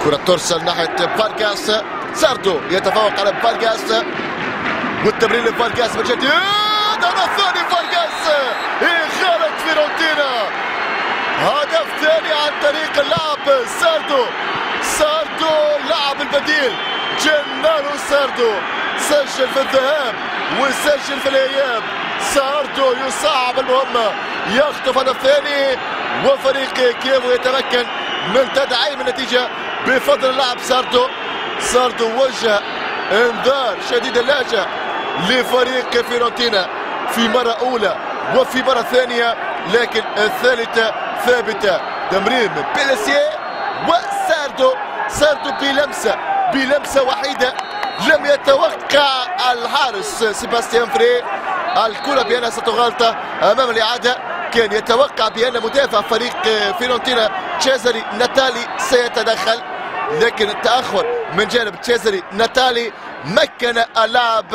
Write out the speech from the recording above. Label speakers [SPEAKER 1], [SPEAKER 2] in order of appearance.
[SPEAKER 1] كرة ترسل ناحية فارغاس. ساردو يتفوق على فارغاس والتمرير لفارغاس من جديد. هدف ثاني فارغاس، إغارة فيورنتينا، هدف ثاني عن طريق اللاعب ساردو. ساردو اللاعب البديل جنانو ساردو سجل في الذهاب وسجل في الإياب. ساردو يصعب المهمة، يخطف هدف ثاني وفريق كييف يتمكن من تدعيم النتيجة بفضل اللاعب ساردو. ساردو وجه انذار شديد اللهجة لفريق فيورنتينا في مرة أولى وفي مرة ثانية، لكن الثالثة ثابتة. تمرير من بيليسيه وساردو. ساردو بلمسة وحيدة لم يتوقع الحارس سيباستيان فري الكرة بأنها ستغالط أمام الإعادة. كان يتوقع بأن مدافع فريق فيورنتينا تشيزاري ناتالي سيتدخل، لكن التأخر من جانب تشيزاري ناتالي مكن اللاعب